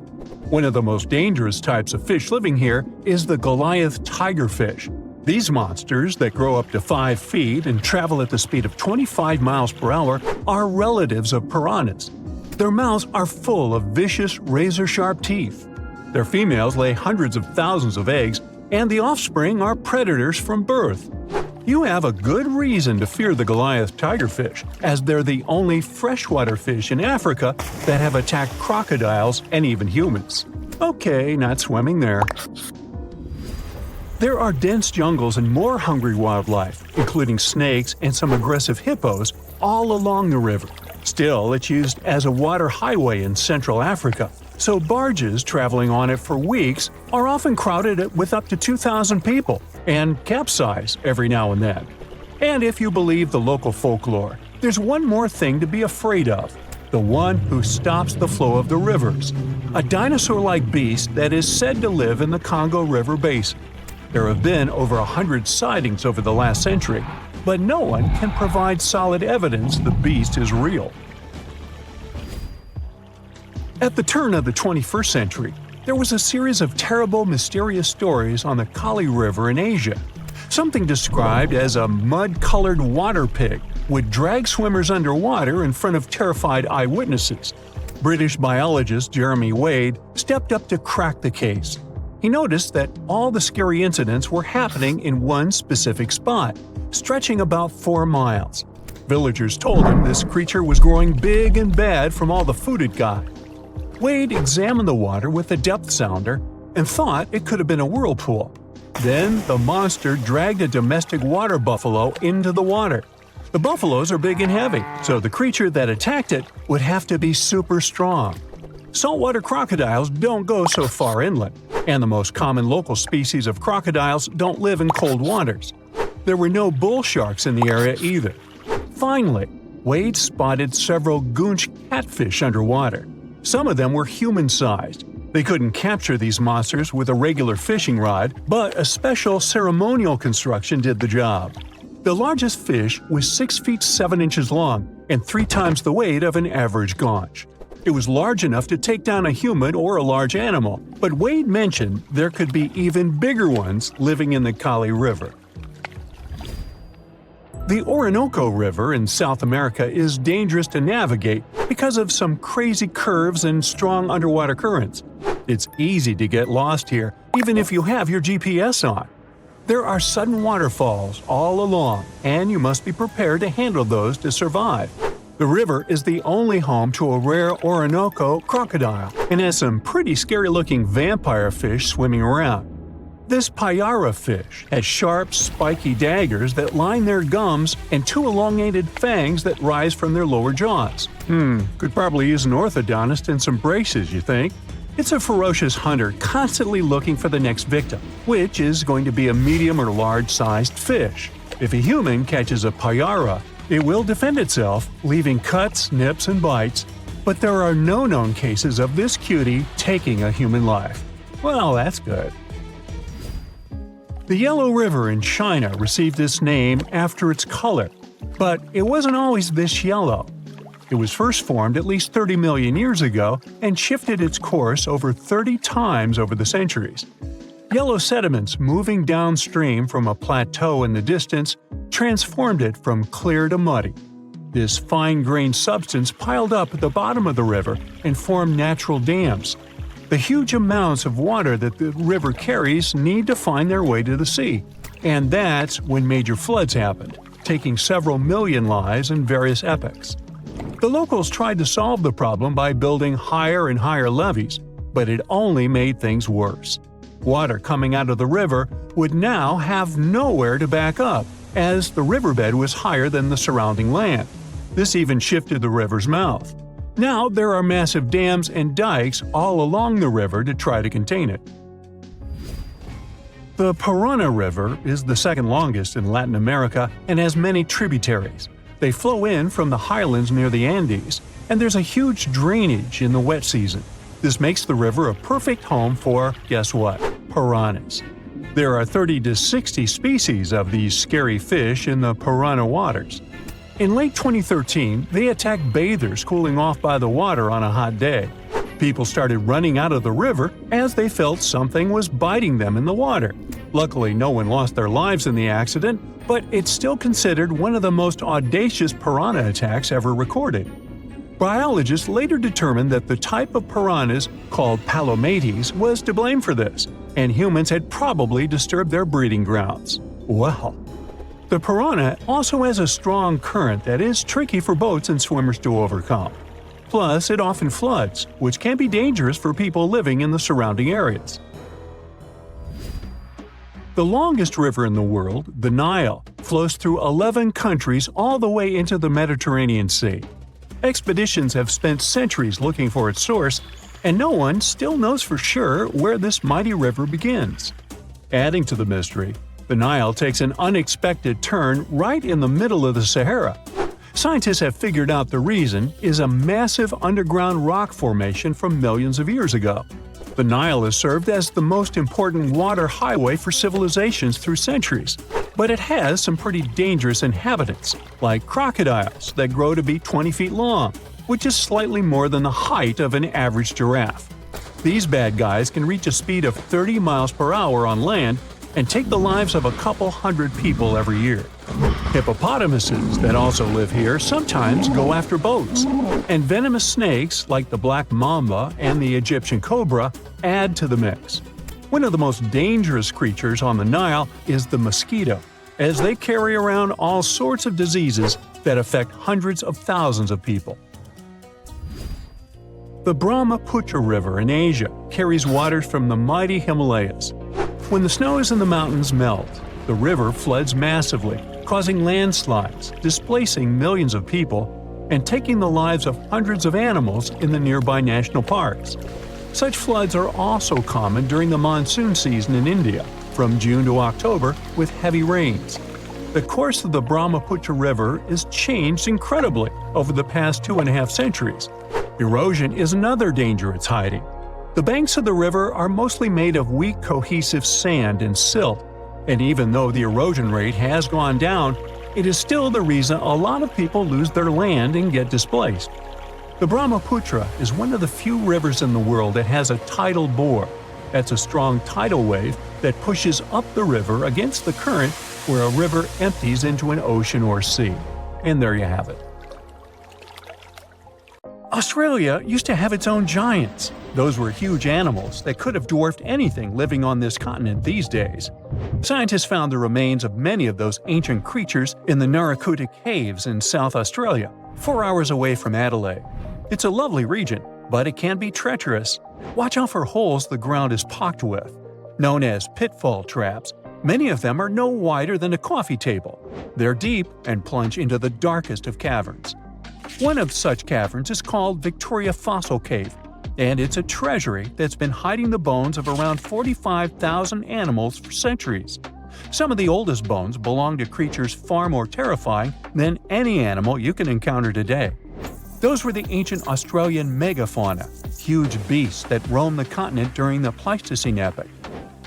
One of the most dangerous types of fish living here is the Goliath tigerfish. These monsters, that grow up to 5 feet and travel at the speed of 25 miles per hour, are relatives of piranhas. Their mouths are full of vicious, razor-sharp teeth. Their females lay hundreds of thousands of eggs, and the offspring are predators from birth. You have a good reason to fear the Goliath tigerfish, as they're the only freshwater fish in Africa that have attacked crocodiles and even humans. Okay, not swimming there. There are dense jungles and more hungry wildlife, including snakes and some aggressive hippos, all along the river. Still, it's used as a water highway in Central Africa, so barges traveling on it for weeks are often crowded with up to 2,000 people and capsize every now and then. And if you believe the local folklore, there's one more thing to be afraid of: the one who stops the flow of the rivers, a dinosaur-like beast that is said to live in the Congo River basin. There have been over 100 sightings over the last century, but no one can provide solid evidence the beast is real. At the turn of the 21st century, there was a series of terrible, mysterious stories on the Kali River in Asia. Something described as a mud-colored water pig would drag swimmers underwater in front of terrified eyewitnesses. British biologist Jeremy Wade stepped up to crack the case. He noticed that all the scary incidents were happening in one specific spot, stretching about 4 miles. Villagers told him this creature was growing big and bad from all the food it got. Wade examined the water with a depth sounder and thought it could have been a whirlpool. Then the monster dragged a domestic water buffalo into the water. The buffaloes are big and heavy, so the creature that attacked it would have to be super strong. Saltwater crocodiles don't go so far inland, and the most common local species of crocodiles don't live in cold waters. There were no bull sharks in the area either. Finally, Wade spotted several goonch catfish underwater. Some of them were human-sized. They couldn't capture these monsters with a regular fishing rod, but a special ceremonial construction did the job. The largest fish was 6 feet 7 inches long and 3 times the weight of an average conch. It was large enough to take down a human or a large animal, but Wade mentioned there could be even bigger ones living in the Kali River. The Orinoco River in South America is dangerous to navigate because of some crazy curves and strong underwater currents. It's easy to get lost here, even if you have your GPS on. There are sudden waterfalls all along, and you must be prepared to handle those to survive. The river is the only home to a rare Orinoco crocodile and has some pretty scary-looking vampire fish swimming around. This payara fish has sharp, spiky daggers that line their gums and 2 elongated fangs that rise from their lower jaws. Could probably use an orthodontist and some braces, you think? It's a ferocious hunter constantly looking for the next victim, which is going to be a medium or large-sized fish. If a human catches a payara, it will defend itself, leaving cuts, nips, and bites, but there are no known cases of this cutie taking a human life. Well, that's good. The Yellow River in China received its name after its color, but it wasn't always this yellow. It was first formed at least 30 million years ago and shifted its course over 30 times over the centuries. Yellow sediments moving downstream from a plateau in the distance transformed it from clear to muddy. This fine-grained substance piled up at the bottom of the river and formed natural dams. The huge amounts of water that the river carries need to find their way to the sea, and that's when major floods happened, taking several million lives in various epochs. The locals tried to solve the problem by building higher and higher levees, but it only made things worse. Water coming out of the river would now have nowhere to back up, as the riverbed was higher than the surrounding land. This even shifted the river's mouth. Now there are massive dams and dikes all along the river to try to contain it. The Parana River is the second longest in Latin America and has many tributaries. They flow in from the highlands near the Andes, and there's a huge drainage in the wet season. This makes the river a perfect home for, guess what, piranhas. There are 30 to 60 species of these scary fish in the Parana waters. In late 2013, they attacked bathers cooling off by the water on a hot day. People started running out of the river as they felt something was biting them in the water. Luckily, no one lost their lives in the accident, but it's still considered one of the most audacious piranha attacks ever recorded. Biologists later determined that the type of piranhas, called palomates, was to blame for this, and humans had probably disturbed their breeding grounds. Well, the piranha also has a strong current that is tricky for boats and swimmers to overcome. Plus, it often floods, which can be dangerous for people living in the surrounding areas. The longest river in the world, the Nile, flows through 11 countries all the way into the Mediterranean Sea. Expeditions have spent centuries looking for its source, and no one still knows for sure where this mighty river begins. Adding to the mystery, the Nile takes an unexpected turn right in the middle of the Sahara. Scientists have figured out the reason is a massive underground rock formation from millions of years ago. The Nile has served as the most important water highway for civilizations through centuries, but it has some pretty dangerous inhabitants, like crocodiles that grow to be 20 feet long, which is slightly more than the height of an average giraffe. These bad guys can reach a speed of 30 miles per hour on land and take the lives of a couple hundred people every year. Hippopotamuses that also live here sometimes go after boats, and venomous snakes like the black mamba and the Egyptian cobra add to the mix. One of the most dangerous creatures on the Nile is the mosquito, as they carry around all sorts of diseases that affect hundreds of thousands of people. The Brahmaputra River in Asia carries waters from the mighty Himalayas. When the snows in the mountains melt, the river floods massively, causing landslides, displacing millions of people, and taking the lives of hundreds of animals in the nearby national parks. Such floods are also common during the monsoon season in India, from June to October, with heavy rains. The course of the Brahmaputra River has changed incredibly over the past 2.5 centuries. Erosion is another danger it's hiding. The banks of the river are mostly made of weak cohesive sand and silt, And even though the erosion rate has gone down, it is still the reason a lot of people lose their land and get displaced. The Brahmaputra is one of the few rivers in the world that has a tidal bore. That's a strong tidal wave that pushes up the river against the current where a river empties into an ocean or sea. And there you have it. Australia used to have its own giants. Those were huge animals that could have dwarfed anything living on this continent these days. Scientists found the remains of many of those ancient creatures in the Narracuta Caves in South Australia, 4 hours away from Adelaide. It's a lovely region, but it can be treacherous. Watch out for holes the ground is pocked with. Known as pitfall traps, many of them are no wider than a coffee table. They're deep and plunge into the darkest of caverns. One of such caverns is called Victoria Fossil Cave, and it's a treasury that's been hiding the bones of around 45,000 animals for centuries. Some of the oldest bones belong to creatures far more terrifying than any animal you can encounter today. Those were the ancient Australian megafauna, huge beasts that roamed the continent during the Pleistocene epoch.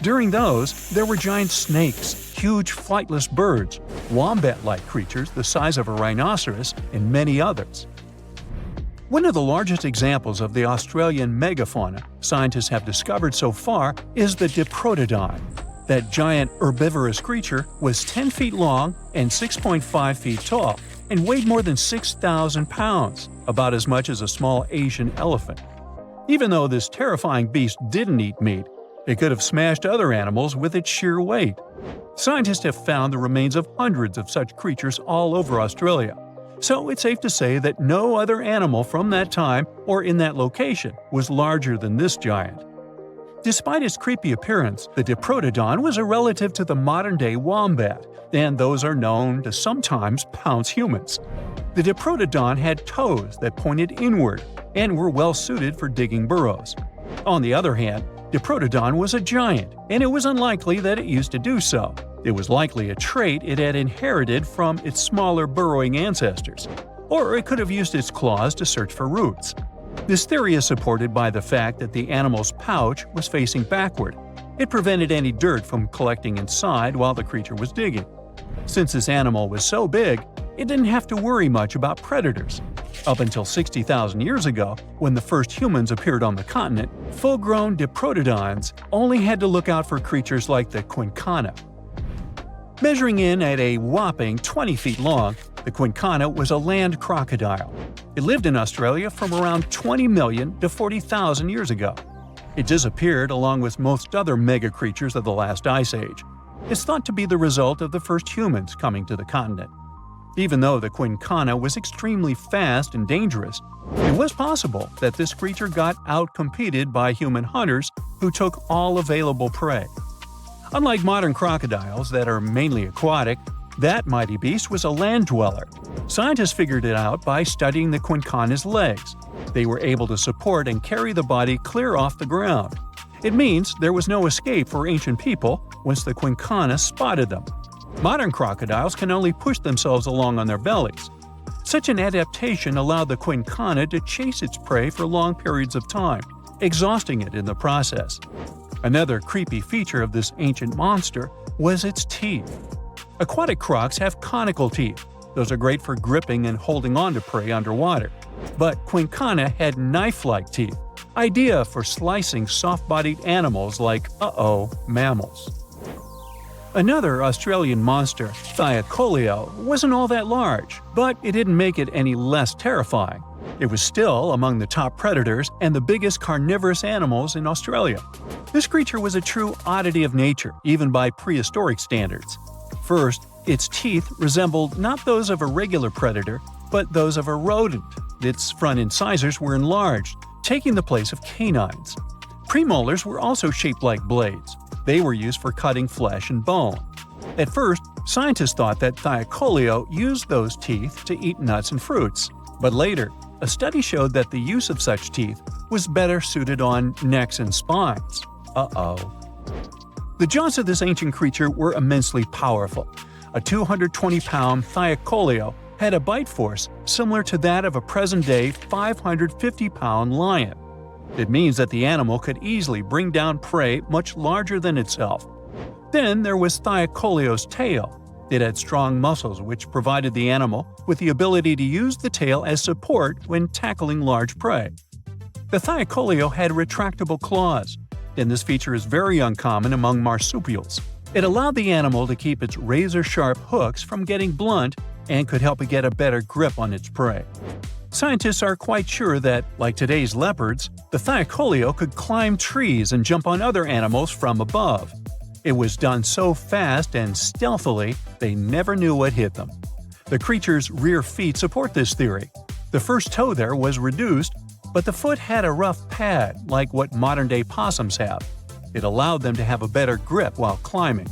During those, there were giant snakes, huge flightless birds, wombat-like creatures the size of a rhinoceros, and many others. One of the largest examples of the Australian megafauna scientists have discovered so far is the Diprotodon. That giant herbivorous creature was 10 feet long and 6.5 feet tall, and weighed more than 6,000 pounds, about as much as a small Asian elephant. Even though this terrifying beast didn't eat meat, it could have smashed other animals with its sheer weight. Scientists have found the remains of hundreds of such creatures all over Australia, so it's safe to say that no other animal from that time or in that location was larger than this giant. Despite its creepy appearance, the Diprotodon was a relative to the modern-day wombat, and those are known to sometimes pounce humans. The Diprotodon had toes that pointed inward and were well suited for digging burrows. On the other hand, Diprotodon was a giant, and it was unlikely that it used to do so. It was likely a trait it had inherited from its smaller burrowing ancestors, or it could have used its claws to search for roots. This theory is supported by the fact that the animal's pouch was facing backward. It prevented any dirt from collecting inside while the creature was digging. Since this animal was so big, it didn't have to worry much about predators. Up until 60,000 years ago, when the first humans appeared on the continent, full-grown Diprotodons only had to look out for creatures like the quincana. Measuring in at a whopping 20 feet long, the quincana was a land crocodile. It lived in Australia from around 20 million to 40,000 years ago. It disappeared along with most other mega creatures of the last ice age. It's thought to be the result of the first humans coming to the continent. Even though the quincana was extremely fast and dangerous, it was possible that this creature got out-competed by human hunters who took all available prey. Unlike modern crocodiles that are mainly aquatic, that mighty beast was a land dweller. Scientists figured it out by studying the quincana's legs. They were able to support and carry the body clear off the ground. It means there was no escape for ancient people once the quincana spotted them. Modern crocodiles can only push themselves along on their bellies. Such an adaptation allowed the quincana to chase its prey for long periods of time, exhausting it in the process. Another creepy feature of this ancient monster was its teeth. Aquatic crocs have conical teeth. Those are great for gripping and holding on to prey underwater. But quincana had knife-like teeth, ideal for slicing soft-bodied animals like, mammals. Another Australian monster, Thylacoleo, wasn't all that large, but it didn't make it any less terrifying. It was still among the top predators and the biggest carnivorous animals in Australia. This creature was a true oddity of nature, even by prehistoric standards. First, its teeth resembled not those of a regular predator, but those of a rodent. Its front incisors were enlarged, taking the place of canines. Premolars were also shaped like blades. They were used for cutting flesh and bone. At first, scientists thought that Thylacoleo used those teeth to eat nuts and fruits. But later, a study showed that the use of such teeth was better suited on necks and spines. The jaws of this ancient creature were immensely powerful. A 220-pound Thylacoleo had a bite force similar to that of a present-day 550-pound lion. It means that the animal could easily bring down prey much larger than itself. Then there was Thylacolio's tail. It had strong muscles which provided the animal with the ability to use the tail as support when tackling large prey. The Thylacolio had retractable claws, and this feature is very uncommon among marsupials. It allowed the animal to keep its razor-sharp hooks from getting blunt and could help it get a better grip on its prey. Scientists are quite sure that, like today's leopards, the Thylacolio could climb trees and jump on other animals from above. It was done so fast and stealthily, they never knew what hit them. The creature's rear feet support this theory. The first toe there was reduced, but the foot had a rough pad like what modern-day possums have. It allowed them to have a better grip while climbing.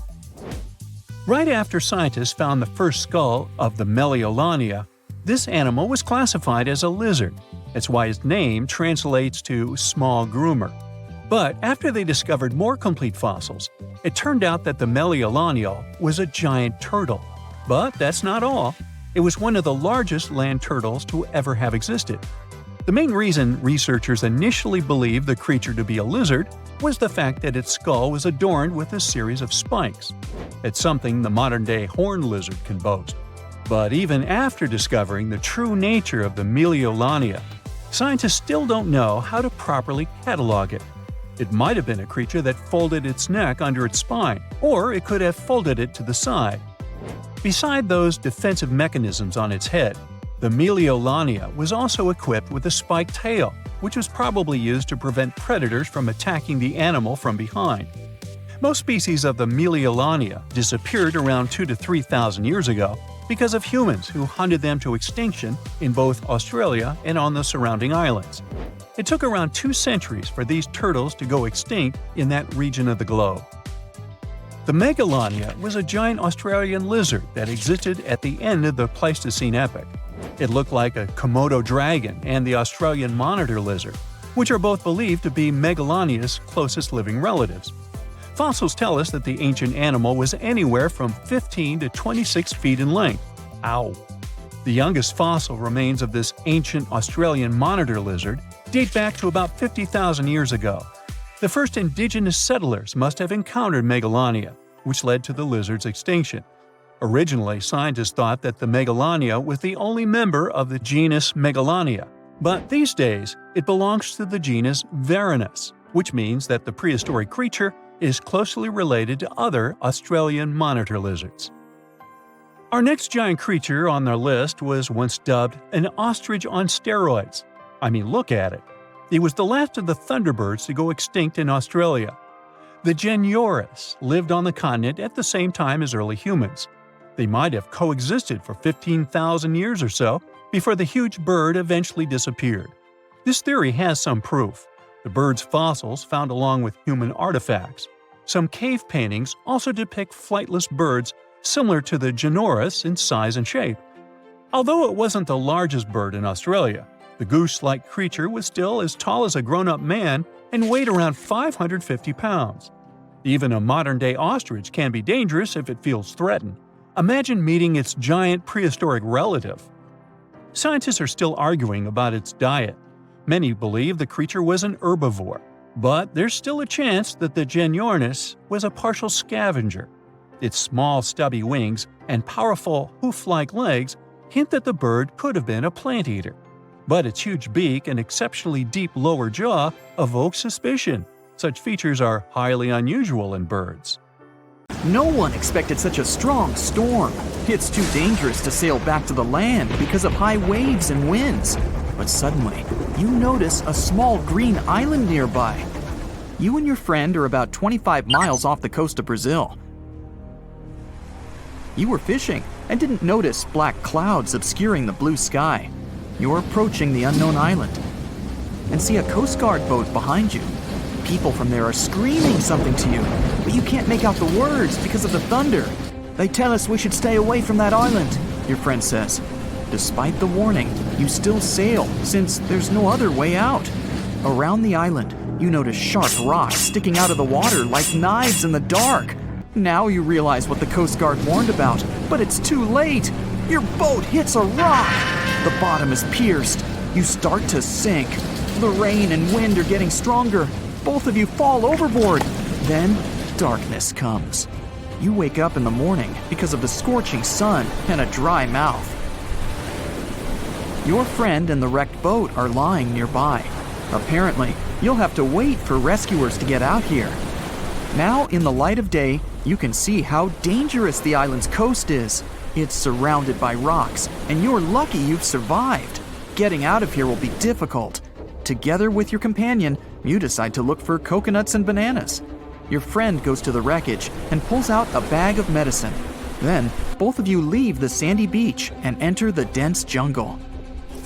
Right after scientists found the first skull of the Meliolania, this animal was classified as a lizard. That's why its name translates to small groomer. But after they discovered more complete fossils, it turned out that the Meliolania was a giant turtle. But that's not all. It was one of the largest land turtles to ever have existed. The main reason researchers initially believed the creature to be a lizard was the fact that its skull was adorned with a series of spikes. It's something the modern-day horned lizard can boast. But even after discovering the true nature of the Meliolania, scientists still don't know how to properly catalog it. It might have been a creature that folded its neck under its spine, or it could have folded it to the side. Beside those defensive mechanisms on its head, the Meliolania was also equipped with a spiked tail, which was probably used to prevent predators from attacking the animal from behind. Most species of the Meliolania disappeared around 2,000 to 3,000 years ago because of humans who hunted them to extinction in both Australia and on the surrounding islands. It took around 2 centuries for these turtles to go extinct in that region of the globe. The Megalania was a giant Australian lizard that existed at the end of the Pleistocene epoch. It looked like a Komodo dragon and the Australian monitor lizard, which are both believed to be Megalania's closest living relatives. Fossils tell us that the ancient animal was anywhere from 15 to 26 feet in length. Ow! The youngest fossil remains of this ancient Australian monitor lizard date back to about 50,000 years ago. The first indigenous settlers must have encountered Megalania, which led to the lizard's extinction. Originally, scientists thought that the Megalania was the only member of the genus Megalania, but these days it belongs to the genus Varanus, which means that the prehistoric creature is closely related to other Australian monitor lizards. Our next giant creature on our list was once dubbed an ostrich on steroids. I mean, look at it. It was the last of the thunderbirds to go extinct in Australia. The Dinosaurs lived on the continent at the same time as early humans. They might have coexisted for 15,000 years or so before the huge bird eventually disappeared. This theory has some proof. The bird's fossils found along with human artifacts. Some cave paintings also depict flightless birds similar to the Dinosaurs in size and shape. Although it wasn't the largest bird in Australia, the goose-like creature was still as tall as a grown-up man and weighed around 550 pounds. Even a modern-day ostrich can be dangerous if it feels threatened. Imagine meeting its giant prehistoric relative. Scientists are still arguing about its diet. Many believe the creature was an herbivore, but there's still a chance that the Dinosaurs was a partial scavenger. Its small, stubby wings and powerful hoof-like legs hint that the bird could have been a plant eater. But its huge beak and exceptionally deep lower jaw evoke suspicion. Such features are highly unusual in birds. No one expected such a strong storm. It's too dangerous to sail back to the land because of high waves and winds. But suddenly, you notice a small green island nearby. You and your friend are about 25 miles off the coast of Brazil. You were fishing and didn't notice black clouds obscuring the blue sky. You're approaching the unknown island and see a Coast Guard boat behind you. People from there are screaming something to you, but you can't make out the words because of the thunder. They tell us we should stay away from that island, your friend says. Despite the warning, you still sail since there's no other way out. Around the island, you notice sharp rocks sticking out of the water like knives in the dark. Now you realize what the Coast Guard warned about, but it's too late. Your boat hits a rock. The bottom is pierced. You start to sink. The rain and wind are getting stronger. Both of you fall overboard. Then darkness comes. You wake up in the morning because of the scorching sun and a dry mouth. Your friend and the wrecked boat are lying nearby. Apparently, you'll have to wait for rescuers to get out here. Now, in the light of day, you can see how dangerous the island's coast is. It's surrounded by rocks, and you're lucky you've survived. Getting out of here will be difficult. Together with your companion, you decide to look for coconuts and bananas. Your friend goes to the wreckage and pulls out a bag of medicine. Then, both of you leave the sandy beach and enter the dense jungle.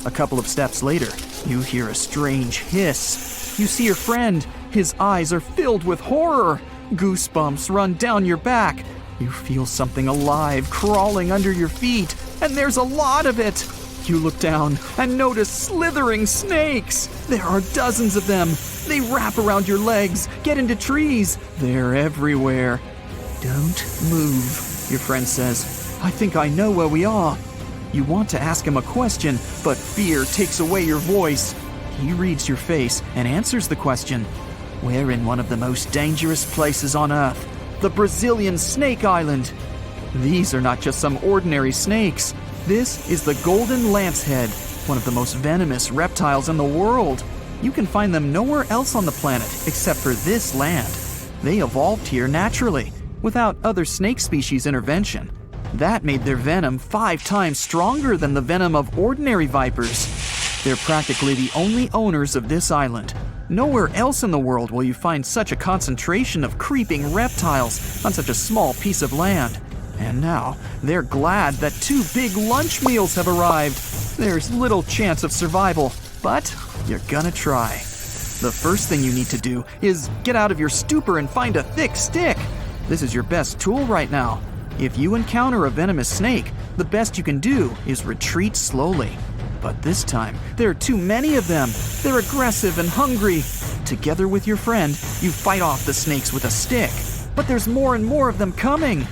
A couple of steps later, you hear a strange hiss. You see your friend. His eyes are filled with horror. Goosebumps run down your back. You feel something alive crawling under your feet, and there's a lot of it. You look down and notice slithering snakes. There are dozens of them. They wrap around your legs, get into trees. They're everywhere. Don't move, your friend says. I think I know where we are. You want to ask him a question, but fear takes away your voice. He reads your face and answers the question. We're in one of the most dangerous places on Earth, the Brazilian Snake Island. These are not just some ordinary snakes. This is the golden lancehead, one of the most venomous reptiles in the world. You can find them nowhere else on the planet except for this land. They evolved here naturally, without other snake species intervention. That made their venom 5 times stronger than the venom of ordinary vipers. They're practically the only owners of this island. Nowhere else in the world will you find such a concentration of creeping reptiles on such a small piece of land. And now, they're glad that 2 big lunch meals have arrived. There's little chance of survival, but you're gonna try. The first thing you need to do is get out of your stupor and find a thick stick. This is your best tool right now. If you encounter a venomous snake, the best you can do is retreat slowly. But this time, there are too many of them. They're aggressive and hungry. Together with your friend, you fight off the snakes with a stick. But there's more and more of them coming.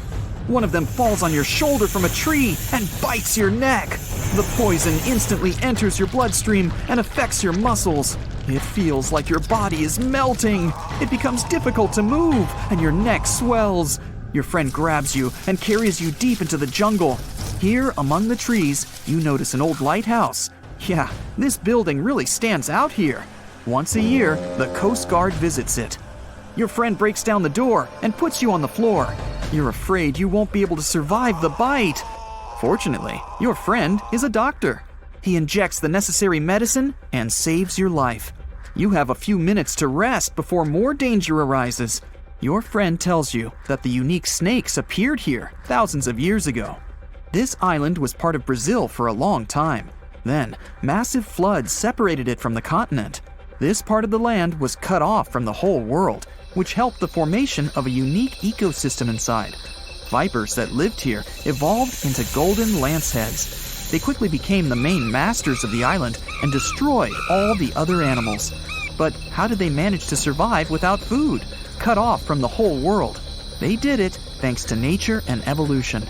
One of them falls on your shoulder from a tree and bites your neck. The poison instantly enters your bloodstream and affects your muscles. It feels like your body is melting. It becomes difficult to move, and your neck swells. Your friend grabs you and carries you deep into the jungle. Here, among the trees, you notice an old lighthouse. Yeah, this building really stands out here. Once a year, the Coast Guard visits it. Your friend breaks down the door and puts you on the floor. You're afraid you won't be able to survive the bite. Fortunately, your friend is a doctor. He injects the necessary medicine and saves your life. You have a few minutes to rest before more danger arises. Your friend tells you that the unique snakes appeared here thousands of years ago. This island was part of Brazil for a long time. Then, massive floods separated it from the continent. This part of the land was cut off from the whole world, which helped the formation of a unique ecosystem inside. Vipers that lived here evolved into golden lanceheads. They quickly became the main masters of the island and destroyed all the other animals. But how did they manage to survive without food, cut off from the whole world? They did it thanks to nature and evolution.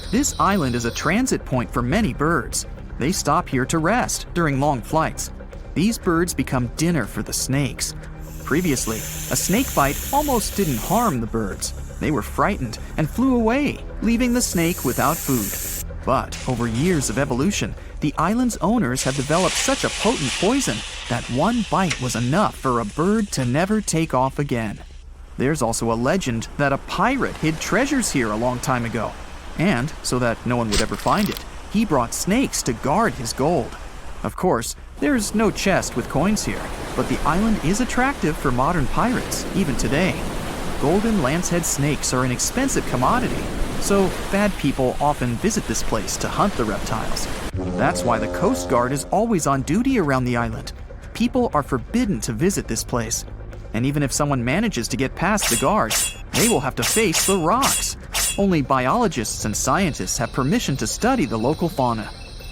This island is a transit point for many birds. They stop here to rest during long flights. These birds become dinner for the snakes. Previously, a snake bite almost didn't harm the birds. They were frightened and flew away, leaving the snake without food. But over years of evolution, the island's owners have developed such a potent poison that one bite was enough for a bird to never take off again. There's also a legend that a pirate hid treasures here a long time ago. And, so that no one would ever find it, he brought snakes to guard his gold. Of course, there's no chest with coins here, but the island is attractive for modern pirates, even today. Golden lancehead snakes are an expensive commodity, so bad people often visit this place to hunt the reptiles. That's why the Coast Guard is always on duty around the island. People are forbidden to visit this place. And even if someone manages to get past the guards, they will have to face the rocks. Only biologists and scientists have permission to study the local fauna.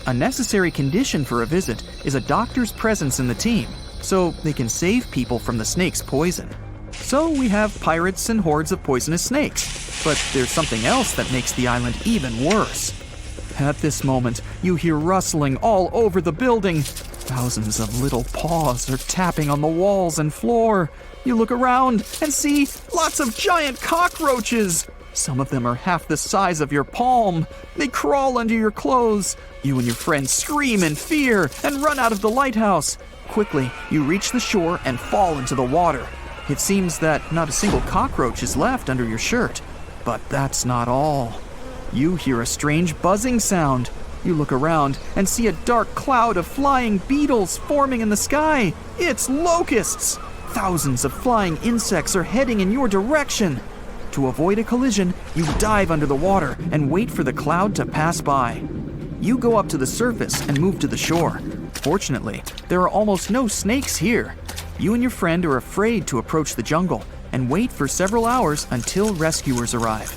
A necessary condition for a visit is a doctor's presence in the team, so they can save people from the snake's poison. So we have pirates and hordes of poisonous snakes, but there's something else that makes the island even worse. At this moment, you hear rustling all over the building. Thousands of little paws are tapping on the walls and floor. You look around and see lots of giant cockroaches. Some of them are half the size of your palm. They crawl under your clothes. You and your friends scream in fear and run out of the lighthouse. Quickly, you reach the shore and fall into the water. It seems that not a single cockroach is left under your shirt. But that's not all. You hear a strange buzzing sound. You look around and see a dark cloud of flying beetles forming in the sky. It's locusts! Thousands of flying insects are heading in your direction. To avoid a collision, you dive under the water and wait for the cloud to pass by. You go up to the surface and move to the shore. Fortunately, there are almost no snakes here. You and your friend are afraid to approach the jungle and wait for several hours until rescuers arrive.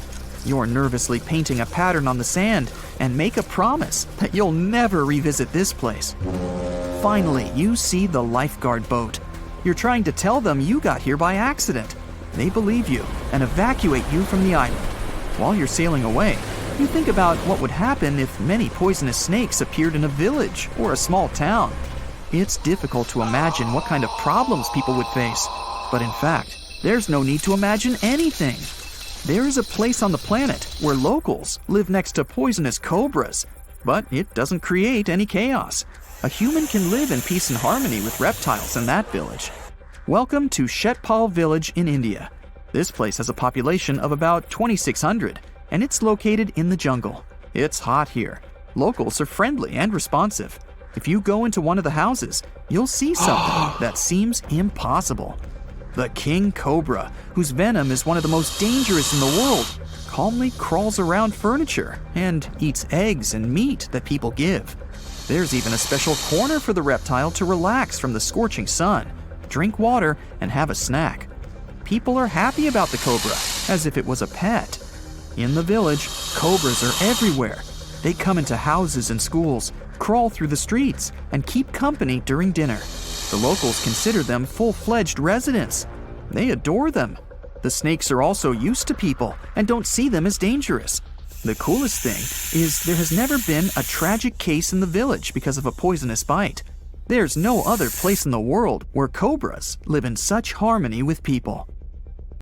You're nervously painting a pattern on the sand and make a promise that you'll never revisit this place. Finally, you see the lifeguard boat. You're trying to tell them you got here by accident. They believe you and evacuate you from the island. While you're sailing away, you think about what would happen if many poisonous snakes appeared in a village or a small town. It's difficult to imagine what kind of problems people would face. But in fact, there's no need to imagine anything. There is a place on the planet where locals live next to poisonous cobras, but it doesn't create any chaos. A human can live in peace and harmony with reptiles in that village. Welcome to Shetpal village in India. This place has a population of about 2,600, and it's located in the jungle. It's hot here. Locals are friendly and responsive. If you go into one of the houses, you'll see something that seems impossible. The king cobra, whose venom is one of the most dangerous in the world, calmly crawls around furniture and eats eggs and meat that people give. There's even a special corner for the reptile to relax from the scorching sun, drink water, and have a snack. People are happy about the cobra, as if it was a pet. In the village, cobras are everywhere. They come into houses and schools, crawl through the streets, and keep company during dinner. The locals consider them full-fledged residents. They adore them. The snakes are also used to people and don't see them as dangerous. The coolest thing is there has never been a tragic case in the village because of a poisonous bite. There's no other place in the world where cobras live in such harmony with people.